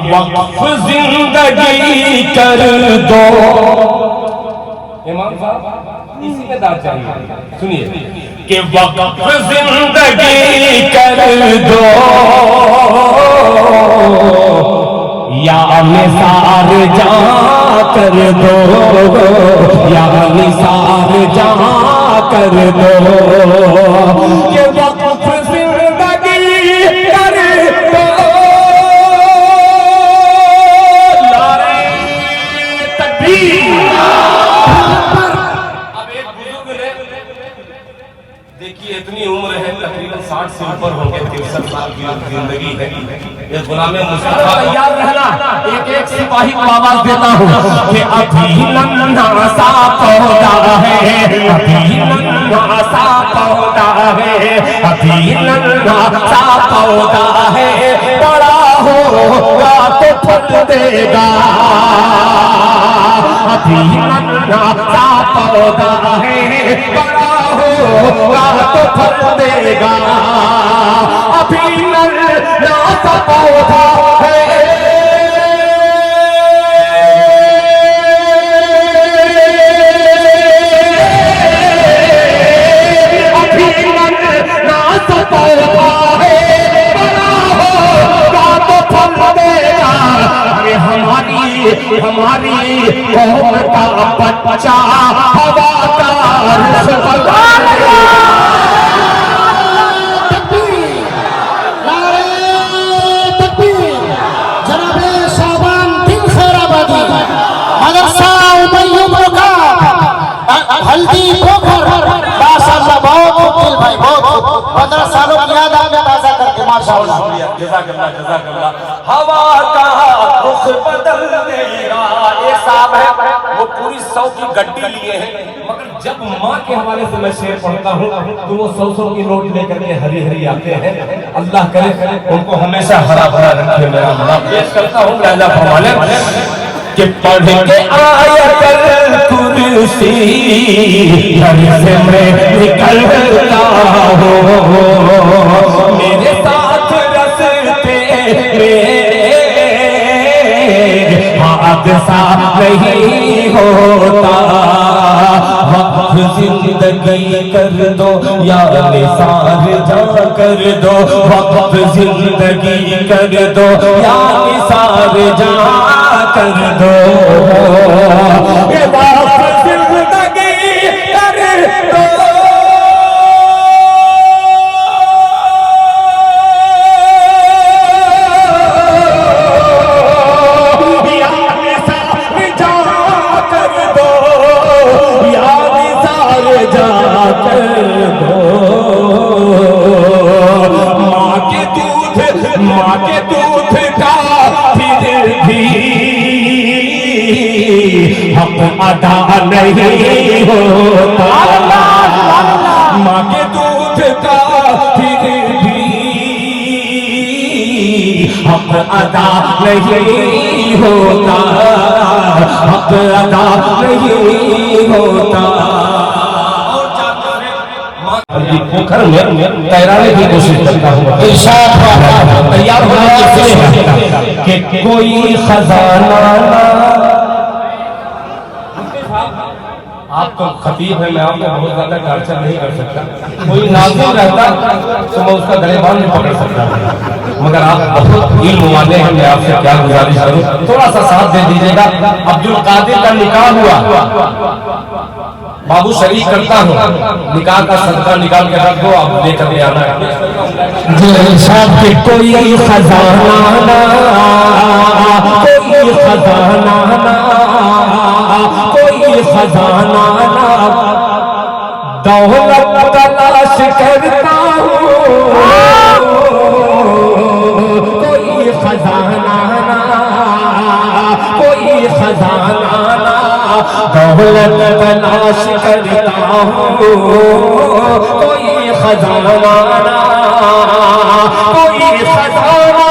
वक्फ जिंदगी कर दो। इमाम साहब इसी में दाद चाहिए, सुनिए कि वक्फ जिंदगी कर दो या निसार जा कर दो, या निसार जा कर दो, ये वक्फ जिंदगी कर दो। नारे तकबीर। अब एक बुजुर्ग ने, देखिए इतनी उम्र है, तकरीबन 60 से ऊपर होंगे, 63 साल की जिंदगी है। ये गुलामे मुस्तफा तैयार रहना, एक एक सिपाही को आवाज देता हूँ कि अभी नन्हा सा पौधा है, अभी नन्हा सा पौधा है, अभी नन्हा सा पौधा है, बड़ा होगा तो फल देगा। अभी नन्हा सा पौधा है, बड़ा होगा तो फल देगा। अभी नन्हा सा पौधा है, अभी नन्हा सा पौधा है, बड़ा होगा तो फल देगा। अरे हमारी कौम का बच्चा हवा का हल्दी पोखर माशाअल्लाह, बहुत मुश्किल भाई, बहुत 15 सालों की याद आ गया ताजा करके माशाअल्लाह। जज़ाकल्लाह जज़ाकल्लाह। हवा का रुख बदल देगा, ये साहब है वो पूरी 100 की गड्डी लिए हैं, मगर जब माँ के हवाले से मैं शेर पढ़ता हूँ तो वो 100 की नोट लेकर के हरी हरी आते हैं। अल्लाह करे उनको हमेशा हरा भरा रखे। मेरा अल्लाह पेश करता हूँ राजा फरमाने कि पढ़ के आयतल कुर्सी घर से मैं निकलता हूँ, मेरे साथ रस्ते में हादसा नहीं होता। वक्फ जिंदगी कर दो या निसार जा कर दो, वक्फ जिंदगी कर दो या निसार जा कर दो, ये वक्फ जिंदगी कर दो। माँ के दूध का फिर भी हक अदा नहीं होता। माँ के दूध का फिर भी हक अदा नहीं होता, हक अदा नहीं होता। पोखर में तैराने की कोशिश करता हूँ, तैयार होना कि कोई खजाना। आप तो खतीब है, मैं आपको बहुत ज्यादा टार्चर नहीं कर सकता। कोई नाज़िम रहता तो मैं उसका गलेबान नहीं पकड़ सकता, मगर आप बहुत इल्म वाले हैं, मैं आपसे क्या गुजारिश करूँ, थोड़ा सा साथ दे दीजिएगा। अब्दुल कादिर का निकाह हुआ, बाबू शरीक करता हूँ, निकाह का सदका निकाल के रख दो, आप लेकर के आना है। कोई खजाना, कोई खजाना, कोई खजाना, दौलत तलाश करता हूँ, कोई खजाना, कोई खजाना, दौलत तलाश करता हूँ, कोई खजाना, कोई खजाना।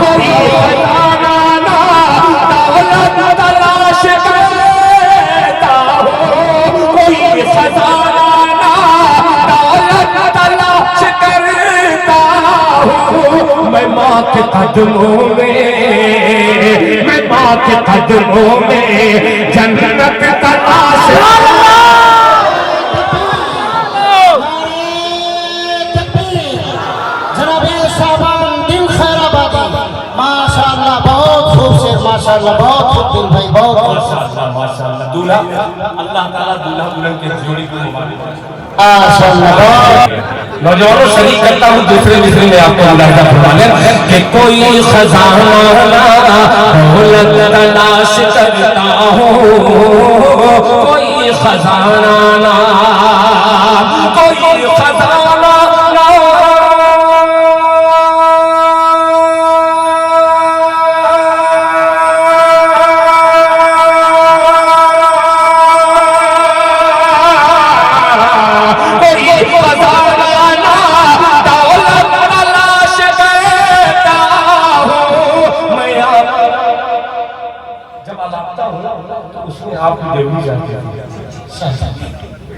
कोई खजाना, दौलत तलाश करता कदमों में, मैं माँ के कदमों में जन्नत तलाश। माशाअल्लाह बहुत खूब दिल भाई बहुत माशाअल्लाह माशाअल्लाह। दूल्हा अल्लाह ताला दूल्हा दुल्हन के जोड़ी को मुबारक। नौजवानों शरीक करता हूँ दूसरे मिसरे में आपको मुलाहिजा फरमाने कि कोई खजाना दौलत तलाश करता हो, कोई खजाना कोई खजाना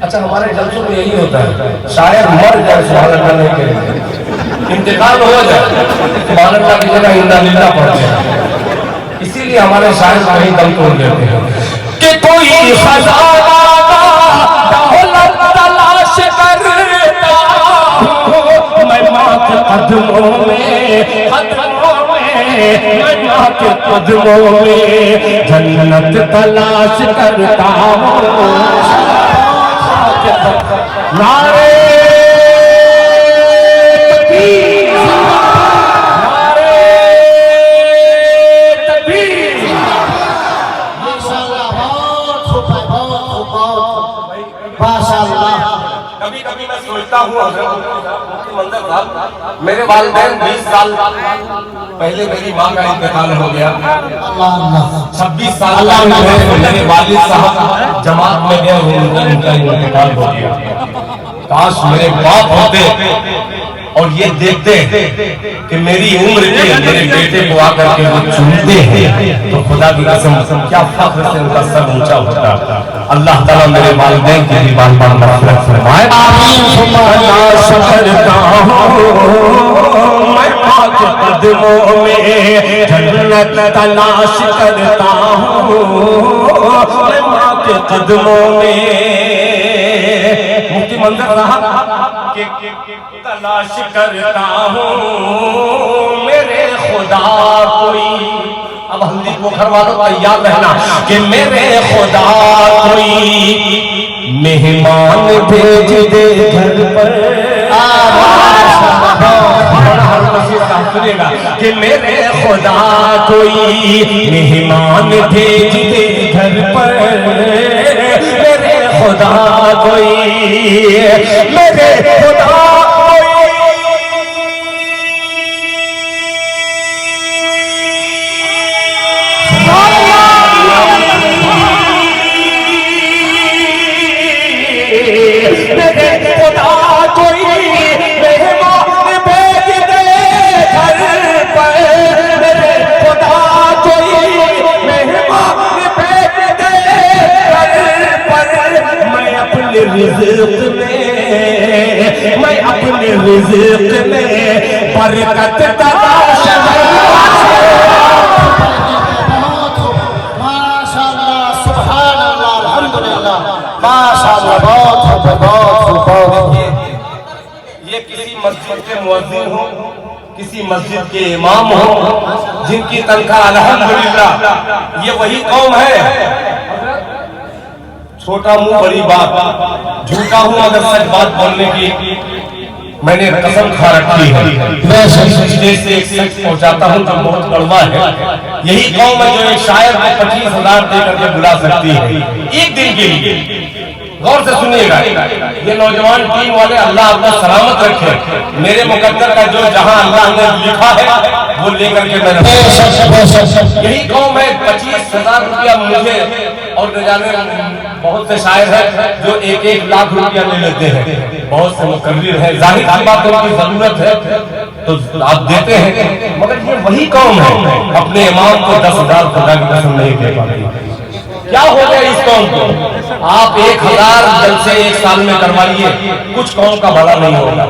अच्छा हमारे जलसों में यही होता है, शायद मर जाए सुभान अल्लाह नहीं करेंगे, इंतकाल हो जाए सुभान अल्लाह की जगह इन्ना लिल्लाह पढ़ जाए, इसीलिए हमारे शायद कहीं दम तोड़ देते हैं कि कोई खजाना दौलत तलाश करता हूं, मैं माँ के कदमों में मैं माँ के कदमों में जन्नत तलाश करता हूँ। नारे तकबीर, नारे तकबीर। माशाअल्लाह बहुत खूब माशाअल्लाह। कभी कभी मैं सोचता हूँ मंदिर साहब, मेरे वालिदैन 20 साल पहले मेरी माँ का इंतकाल हो गया, 26 साल मेरे वालिद साहब जमात में गए, उनका इंतकाल हो गया। काश मेरे बाप होते और ये देखते कि मेरी उम्र के मेरे बेटे को आकर के वो चूमते हैं, तो खुदा की कसम क्या फख्र से उनका सर ऊंचा होता। अल्लाह ताला मेरे वालिदैन की भी बार बार मग़फ़िरत फरमाए। मैं माँ के कदमों में जन्नत तलाश करता हूँ, मैं माँ के कदमों में मुफ्ती मंजर रहा कि तलाश करता हूँ मेरे खुदा कोई। अब हल्दी पोखर वालों तैयार रहना कि मेरे खुदा कोई मेहमान भेज दे घर पर। सुनेगा कि मेरे खुदा कोई मेहमान भेज दे घर पर, मेरे खुदा कोई मेरे खुदा रिज़्क़ में, मैं अपने रिज़्क़ में बरकत तलाश। माशाअल्लाह सुभान अल्लाह अल्हम्दुलिल्लाह माशाअल्लाह बहुत। ये किसी मस्जिद के मुअज्जिन हो, किसी मस्जिद के इमाम हो, जिनकी तनख्वाह अल्हम्दुलिल्लाह, ये वही कौम है। छोटा मुंह बड़ी बात, झूठा हूं अगर सच बात बोलने की मैंने कसम खा रखी है। मैं स्टेज से एक सच पहुंचाता हूं जो बहुत कड़वा है। यही कौम है जो एक शायर को 25,000 देकर के बुला सकती है एक दिन के लिए। गौर से सुनिएगा, ये नौजवान टीम वाले अल्लाह आपको सलामत रखे। मेरे मुकद्दर का जो जहां अल्लाह ने लिखा है वो लेकर के मैंने, यही कौम है 25,000 रुपया मुझे और न जाने बहुत से शायर हैं जो 1-1 लाख रुपया ले लेते हैं, बहुत से मुकर्रिर है, जाहिर सी बात उनकी जरूरत है तो आप देते हैं, मगर ये वही कौम है अपने इमाम को 10,000 खुदा की कसम नहीं दे पाती। क्या हो गया इस कौम को? आप 1,000 जलसे एक साल में करवाइए, कुछ कौम का भला नहीं होगा।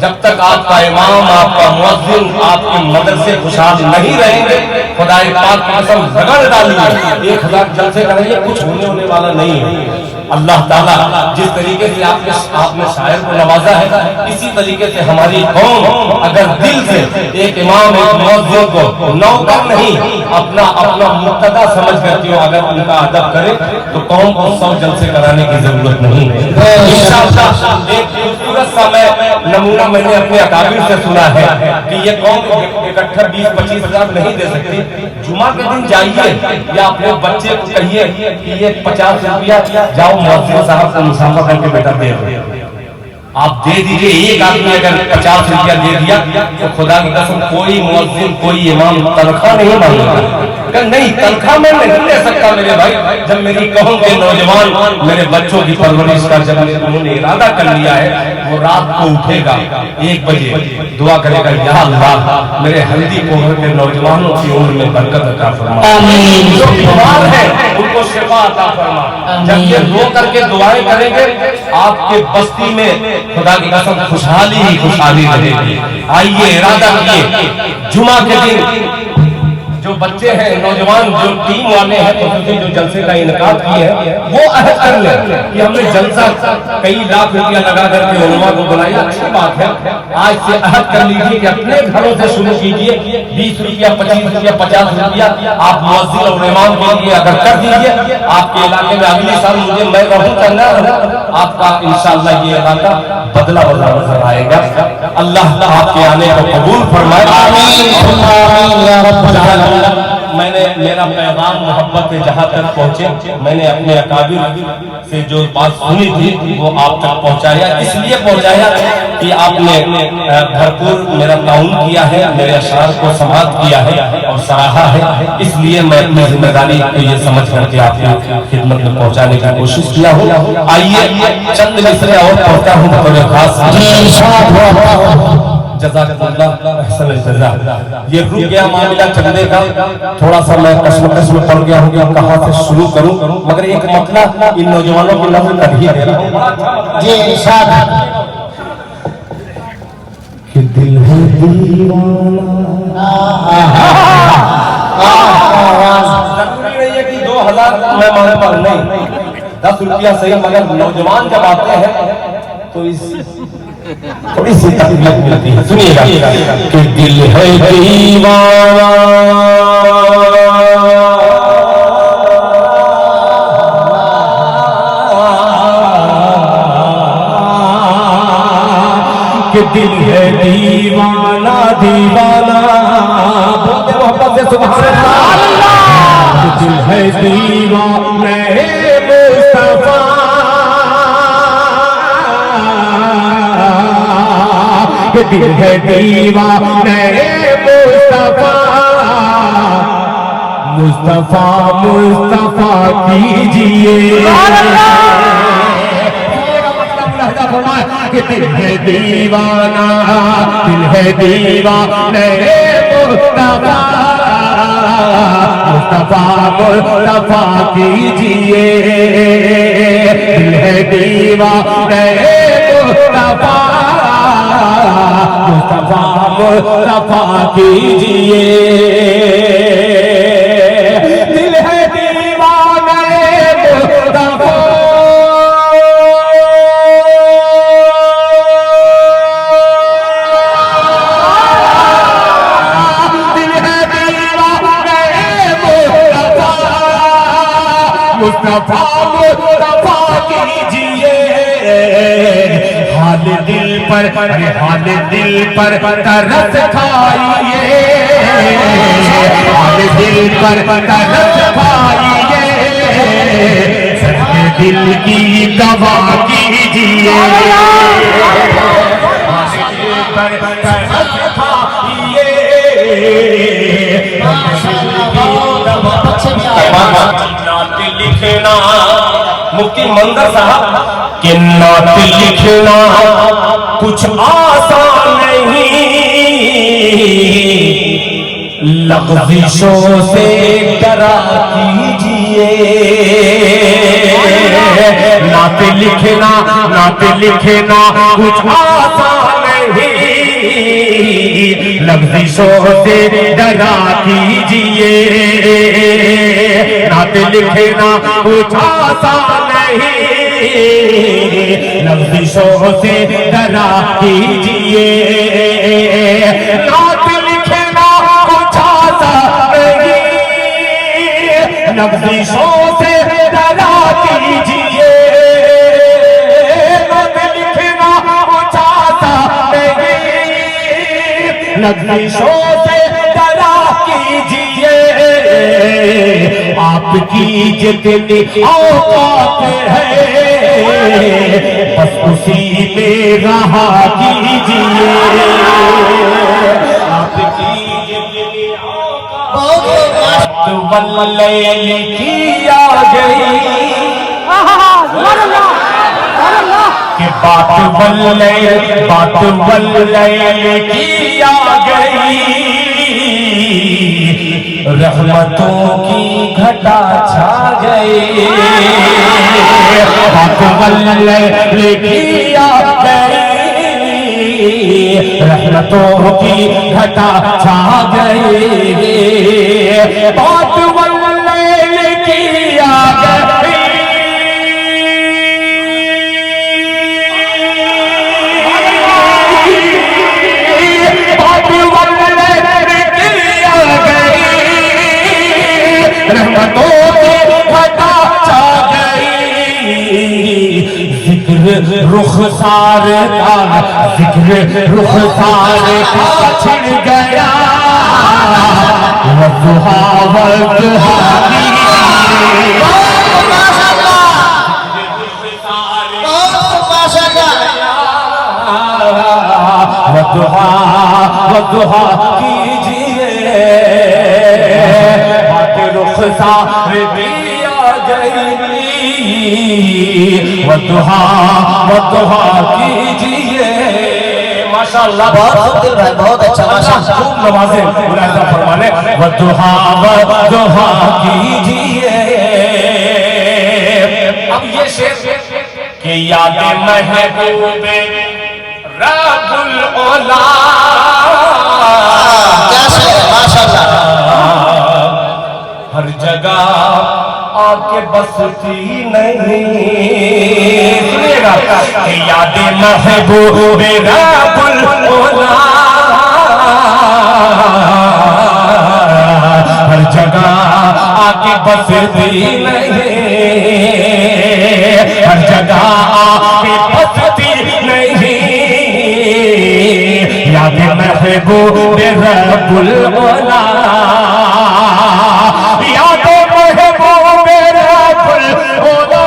जब तक आपका इमाम, आपका मुअज्जिन, आपके मदरसे खुशहाल नहीं रहेंगे, खुदाए पाक की कसम रगड़ डालिए 1000 जलसे करेंगे, कुछ होने वाला नहीं है। अल्लाह ताला जिस तरीके से आपने शायर को नवाजा है, इसी तरीके से हमारी कौम अगर दिल से एक इमाम, एक मुअज्जिन को नौकर नहीं, अपना मुक्तदा समझ करके अगर उनका अदब करे तो कौम को 100 जलसे कराने की जरूरत नहीं है। इंशाअल्लाह एक खूबसूरत सा नमूना मैंने अपने अकाबिर से सुना है कि ये कौम इकट्ठा 20-25 हजार नहीं दे सकती। जुमा के दिन जाइए या अपने बच्चे को कहिए कि ये 50 रुपया जाओ मुअज्जिन साहब को मुसाफा करके बेटा दे दो, आप दे दीजिए। एक आदमी अगर 50 रुपया दे दिया तो खुदा की कसम कोई मुअज्जिन, कोई इमाम तनख्वाह नहीं मांगेगा। नहीं, तनख्वाह मैं नहीं ले सकता मेरे भाई। जब मेरी कौम के नौजवान मेरे बच्चों की परवरिश का जब उन्होंने इरादा कर लिया है, वो रात को उठेगा 1 बजे दुआ करेगा, या अल्लाह मेरे हल्दी कोहर के नौजवानों की उम्र में बरकत अता फरमा, जो बीमार है उनको शिफा अता फरमा। जब ये रो करके दुआएं करेंगे, आपके बस्ती में खुदा की कसम खुशहाली ही खुशहाली रहेगी। आइए इरादा किए, जुमा के दिन जो बच्चे हैं, नौजवान जो टीम वाले हैं, तो जो जलसे का इनकाद किए हैं, वो अहद कर ले कि हमने जलसा कई लाख रुपया लगा करके उलमा को बुलाया। अच्छी बात है, आज से अहद कर लीजिए कि अपने घरों से शुरू कीजिए। 20 रुपया, 25 रुपया, 50 रुपया आप मुअज्जिन और इमाम के लिए अगर कर दीजिए, आपके इलाके में अगले साल मुझे मैं रहूं करना आपका इंशाअल्लाह ये इलाका बदला नजर आएगा। अल्लाह आपके आने को कबूल फरमाए। मैंने मेरा पैगाम मोहब्बत के जहाँ तक पहुँचे, मैंने अपने अकाबिर से जो बात सुनी थी वो आप तक पहुँचाया। इसलिए पहुँचाया कि आपने भरपूर मेरा ताउन किया है, मेरे अशार को समाप्त किया है और सराहा है। इसलिए मैं अपनी जिम्मेदारी को ये समझ करके आपकी खिदमत में पहुँचाने की कोशिश किया हूँ। आइए चंद मिसरे और पढ़ता हूँ बतौर खास। ये रुक गया मामला चंदे का, थोड़ा सा मैं कश्मकश में पड़ गया हूँ कि कहाँ से शुरू करूँ, मगर एक मतलब इन नौजवानों की नजर कर ही दे रहा हूँ। जी इरशाद कि दिल है दीवाना, जरूरी नहीं है कि 2000 मैं मांगे पर नहीं, 10 रुपया सही, मगर नौजवान जब आते हैं तो इस थोड़ी सी तकलीफ मिलती है। सुनिएगा कि दिल है दीवाना, कि दिल है दीवाना दीवाना, बोलते मोहब्बत से सुभान अल्लाह। दिल है दीवाना मुस्तफा, दिल है दीवाना मुस्तफा, मुस्तफा मुस्तफा कीजिए। कि दिल है दीवाना, दिल है दीवाना मुस्तफा, मुस्तफा मुस्तफा कीजिए। दिल है दीवाना मुस्तफा, मुस्तफा मुस्तफा कीजिए। दिल है दीवाना मुस्तफा, दिल है दीवाना मुस्तफा, मुस्तफा कीजिए। हाल दिल पर तरस खाइए, हाल दिल पर तरस खाइए। दिल की दवा कीजिए, हाल दिल पर तरस खाइए। लिखना मुफ्ती मंदर साहब कि नात लिखना कुछ आसान नहीं, लफ्ज़ों से डरा कीजिए। नात लिखना कुछ आसान नहीं, लफ्ज़ों से डरा कीजिए, नात लिखना कुछ आसान नहीं, लफ्ज़ों से डरा कीजिए, नात लिखना कुछ आसान नहीं, लफ्ज़ों से डरा कीजिए, नात लिखना कुछ आसान नहीं, लफ्ज़ों से डरा कीजिए, आपकी जितनी औकात है बस उसी में रहा कीजिए, आपकी जितनी औकात वल्लैल की आ गई कि बात वल्लैल की आ गई, रहमतों की घटा छा गई, बात वल्लैल की आ गई, रहमतों की घटा छा गई, बात वल्लैल की आ गई, रहमतों की घटा छा गई, जिक्र रुखसार का, जिक्र रुखसार का छिड़ गया, वज़ुहा वज़ुहा वज़ुहा कीजिए, रुखसार भी आ गई, वज़ुहा कीजिए। माशाअल्लाह, बहुत भाई, बहुत अच्छा, माशाअल्लाह, खूब नवाज़े मुलाहिज़ा फरमाने, वज़ुहा कीजिए। अब ये शेर के याद महबूबे रब्बुल औला, क्या शेर है, माशाअल्लाह, हर जगह आके बसती नहीं, सुनिएगा, याद महबूब रब्बुल औला, हर जगह आके बसती नहीं, हर जगह आके बसती नहीं, याद महबूब रब्बुल औला, याद महबूब रब्बुल औला,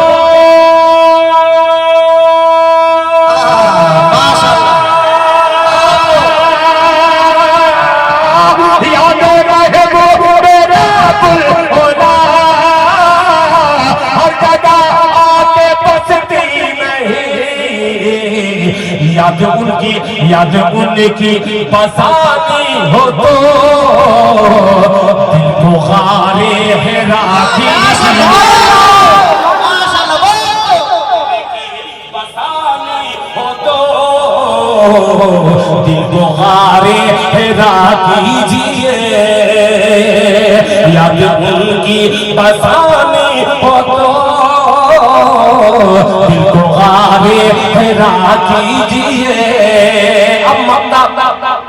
याद महबूब रब्बुल औला, हर जगह आके बसती नहीं, याद उनकी बसाती हो तो दिल बुखारे हिरा की, बसानी हो तो दिल बुखारे हिरा कीजिए, याद उनकी बसानी हो तो दिल बुखारे हिरा कीजिए। अब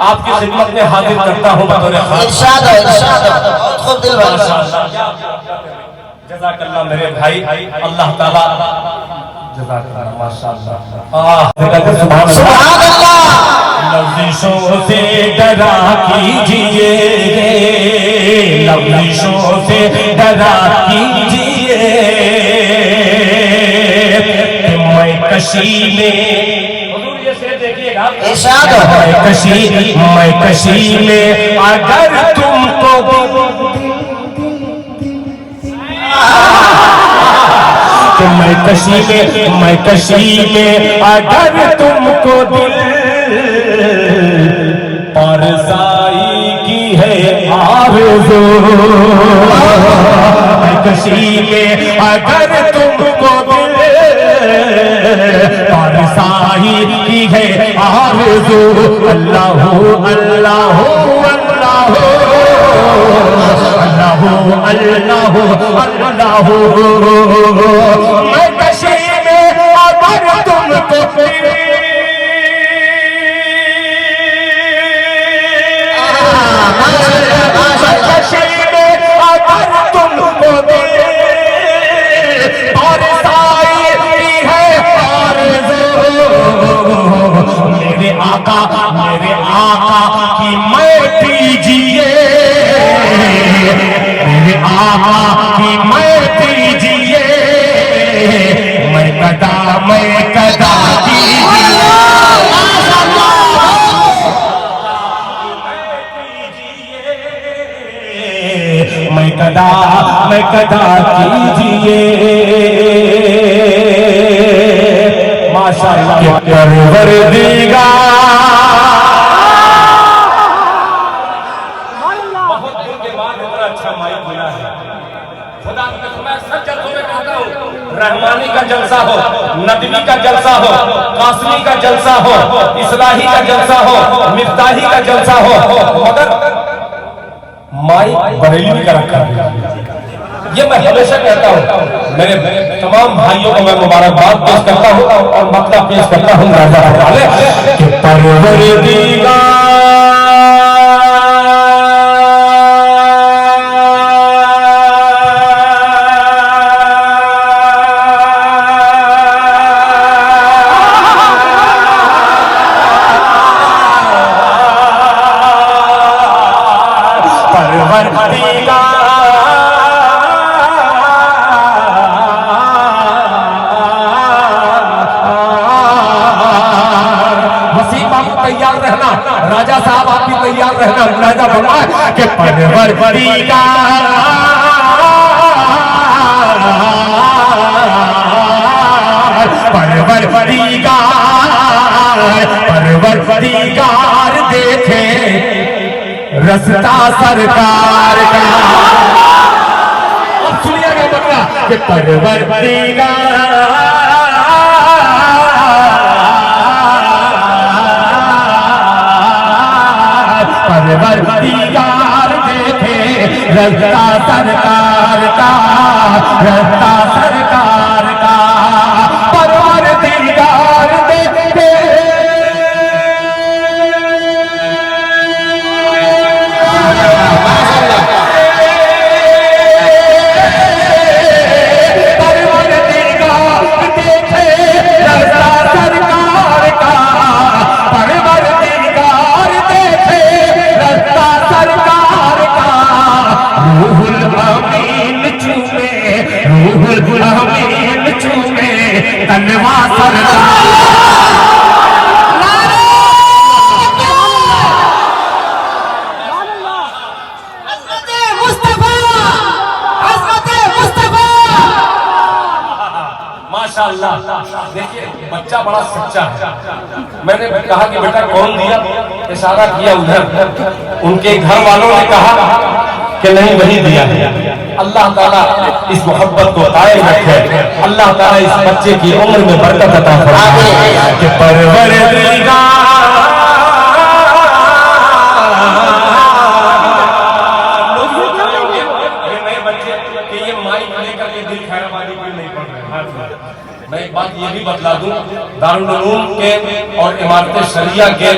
आपकी खिदमत में हाजिर करता हूँ बतौर खास, इरशाद है, बहुत खूब दिल भाई, जज़ाकल्लाह मेरे भाई, अल्लाह ताला जज़ाकल्लाह, माशाअल्लाह, सुभान अल्लाह, लफ्ज़ों से डरा कीजिए, लफ्ज़ों से डरा कीजिए, मैं कशी में, इरशाद है, मैं कशी में अगर तुमको तो मैं कशी में अगर तुमको दिल परसाई की है आरज़ू, मैं कशी में अगर तुमको दिल साई की है आरज़ू, अल्लाह अल्लाह अल्लाह अल्लाह अल्लाह अल्लाह। मैं कशी में अगर तुमको मेरे आका की मैं दीजिए, मेरे आका की मैं दीजिए, मैं कदा दीजिए, मैं कदा कीजिए। माशाअल्लाह परवरदिगार, बहुत दिन के बाद इतना अच्छा माइक मिला है। खुदा की कसम, मैं सच जलसों में कहता हूँ, रहमानी का जलसा हो, नदवी का जलसा हो, कासमी का जलसा हो, इस्लाही का जलसा हो, मिफ्ताही का जलसा हो, मगर माइक बरेली का रखा है। ये मैं हमेशा कहता हूँ। मेरे तमाम भाइयों को मैं मुबारकबाद पेश करता हूँ और मतलब पेश करता हूँ राजा वाले कि परवरदिगार तैयार रहना, राजा साहब आप भी तैयार रहना। राजा बोला कि परवरदिगार परवरदिगार देखे रास्ता सरकार का। अब सुनिएगा बकरा कि परवरदिगार देखे रास्ता सरकार का, रास्ता सरकार का। परवरदिगार देखे धन्यवाद माशाअल्लाह। देखिए बच्चा बड़ा सच्चा है। मैंने कहा कि बेटा कौन दिया, इशारा किया उधर। उनके घर वालों ने कहा कि नहीं वही दिया है। अल्लाह ताला इस मोहब्बत को कायम रखे, अल्लाह ताला इस बच्चे की उम्र में बरकत अता फरमाए कि परवरदिगार नए बच्चे कि ये माइक लेकर के दिल खैराबादी कोई नहीं पढ़ रहे। मैं एक बात ये भी बतला दूं, दारुल उलूम के और इमारत शरिया के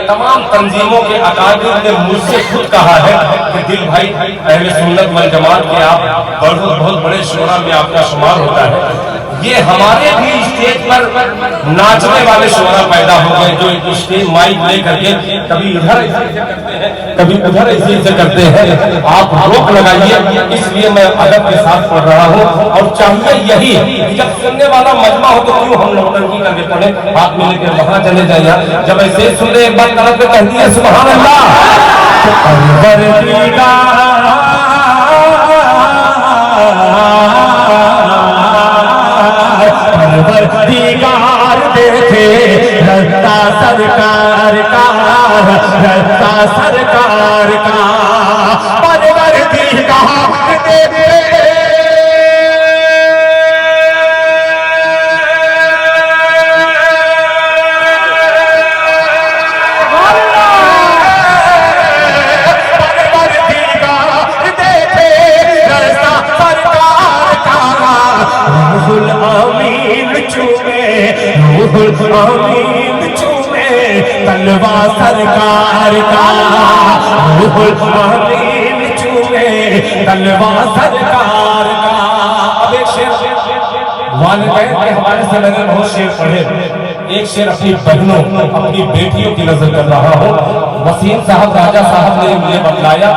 तमाम तंजीमों के अकाबिर ने मुझसे खुद कहा है कि दिल भाई अहले सुन्नत वल जमात के आप बहुत बड़े शोरा में आपका शुमार होता है। ये हमारे भी स्टेज पर नाचने वाले शोरा पैदा हो गए जो स्टेज माइक ले करके कभी इधर ऐसे करते हैं, कभी उधर ऐसे करते हैं। आप रोक लगाइए, इसलिए मैं अदब के साथ पढ़ रहा हूँ। और चाहिए यही, जब सुनने वाला मजमा हो तो क्यों हम नौटंकी करके पढ़े, हाथ में लेकर वहां चले जाइए। जब ऐसे सुन रहे एक बार तरफ पे कह दिए सुभान अल्लाह। परवरदिगार देखे रास्ता सरकार का, रास्ता सरकार का। परवरदिगार देखे रूहुल आमीन चूमे, रूहुल आमीन चूमे तलवा सरकार का, रूहुल आमीन चूमे तलवा सरकार का। अब एक शेर वालिदैन के हवाले से मैंने बहुत शेर पढ़े, एक शेर अपनी बहनों अपनी बेटियों की नजर कर रहा हूँ। वसीम साहब राजा साहब ने मुझे बतलाया,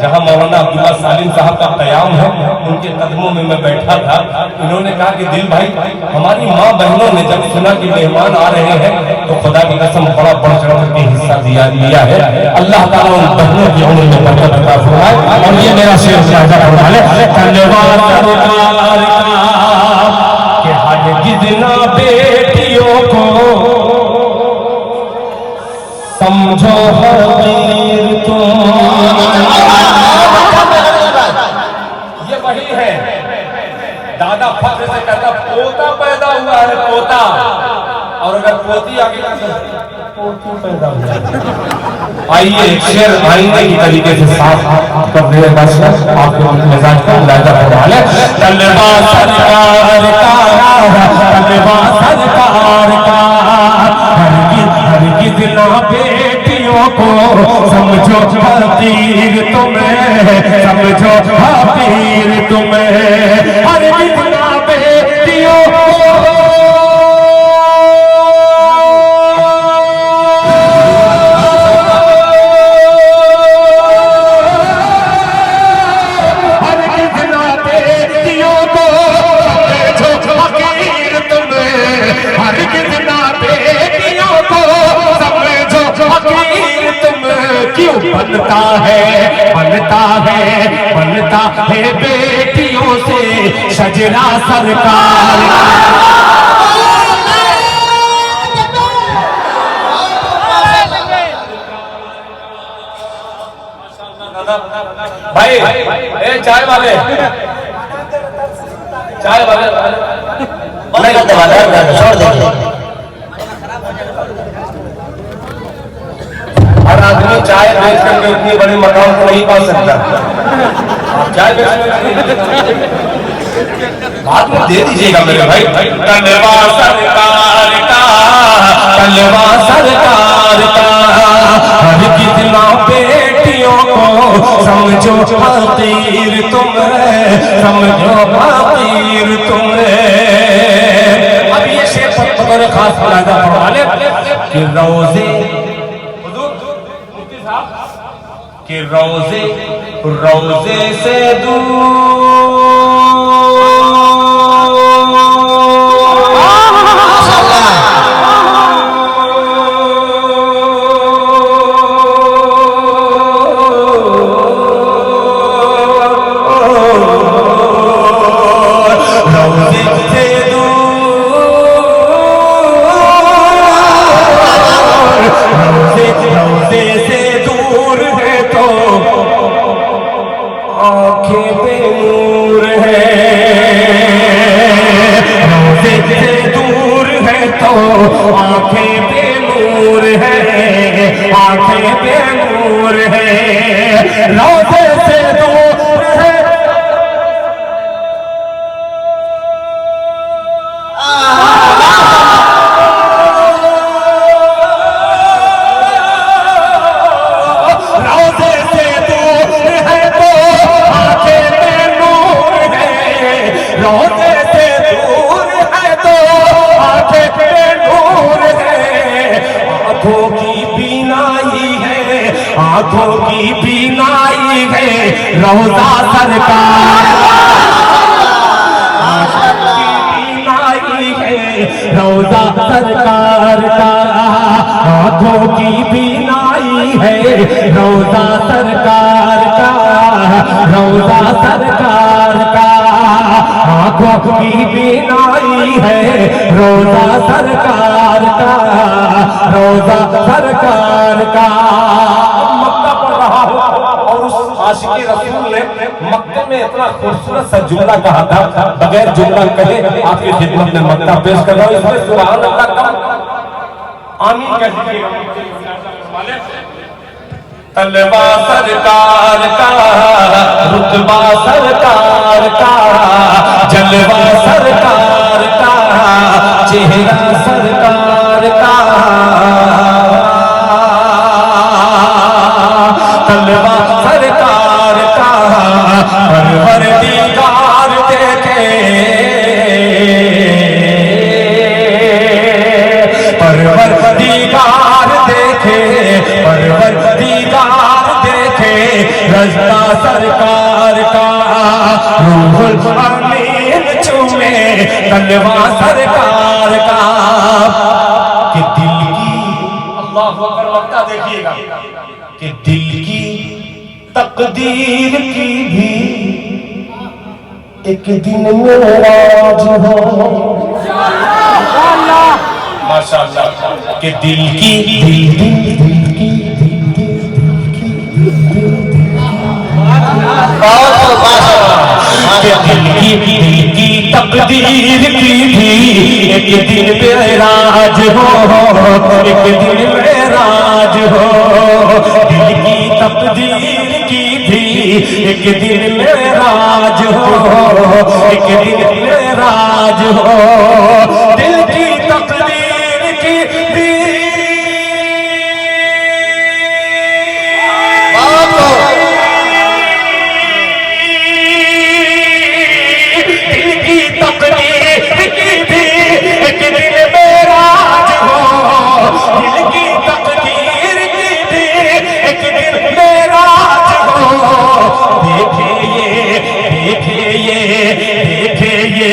जहाँ मौलाना अब्दुल्ला सालिम साहब का कयाम है उनके कदमों में मैं बैठा था। इन्होंने कहा कि दिल भाई, हमारी माँ बहनों ने जब सुना कि मेहमान आ रहे हैं तो खुदा की कसम बड़ा बढ़ चढ़ करके हिस्सा दिया है। अल्लाह ताला उन बहनों की उम्र में बरकत अता फरमाए। और ये मेरा शेर शायद फरमाए, धन्यवाद सरकार का कि हरगिज़ ना बेटियों को समझो हकीर तुम। ये वही है, दादा फख्र से कहता पोता पैदा हुआ है, पोता, और अगर पोती आगे पोती पैदा हुआ। आइए एक शेर आईने की तरीके से साफ कर रहे हैं बादशाह, आपके मिजाज का अंदाजा करवा ले। तलवा सरकार का, तलवा सरकार का, हरगिज़ ना बेटियों को समझो हकीर तुम्हें, समझो हकीर तुम्हें, हरगिज़ ना बेटियों को बनता है बेटियों से शजरा सरकार। भाई ए चाय वाले, चाय वाले छोड़ दे। हर आदमी चाय बेच करके इतनी बड़ी मकान को नहीं पा सकता। चाय बाद में दे दीजिएगा मेरे भाई। तलवा सरकार का, तलवा सरकार का, हरगिज़ ना बेटियों को समझो हकीर तुम्हें, समझो हकीर तुम्हें। अब ये शेर पर खास फलादा फरमा ले कि रोजे कि रोजे रोजे से आंखें बेनूर है, रोज़े से दूर है तो आंखें बेनूर है, आंखें बेनूर है, रोज़े से दूर है। रोज़े से दूर है तो आंखें बेनूर है, आंखों की बीनाई है, आंखों की बीनाई है, रोज़ा सरकार बीनाई है, रोज़ा सरकार का, आंखों की बीनाई है, रोज़ा सरकार का, रोज़ा सरकार का, आंखों की बीनाई है, रोज़ा सरकार का, रोज़ा सरकार का। मक्का पढ़ रहा हूँ और उस आशिक़े रसूल ने मक्के में इतना खूबसूरत सा जुमला कहा था, बगैर जुमला कहे आपकी खिदमत में मक्का पेश कर रहा हूँ। इसमें सुभान अल्लाह का आमीन कह दीजिएगा। तलवा सरकार का, रुतबा सरकार का, जलवा सरकार तलवा सरकार का कि दिल की, अल्लाह अकबर, वक्ता देखिएगा, कि दिल की तकदीर की भी एक दिन मेराज हो। माशाअल्लाह, कि दिल की दिल की तकदीर की भी एक दिन मेराज हो, एक दिन मेराज हो। दिल की तकदीर की भी एक दिन मेराज हो, एक दिन मेराज हो। दिल की तकदीर की भी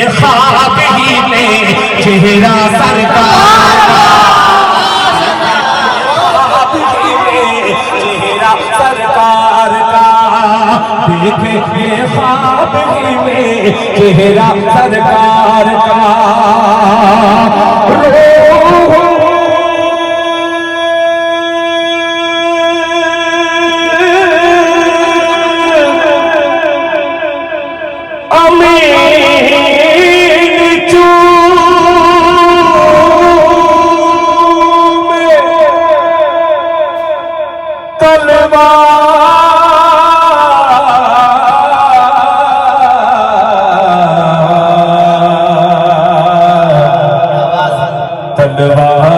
ख्वाब ही में चेहरा सरकार का, चेहरा सरकार का, देखे ख्वाब ही में चेहरा सरकार का। तलवार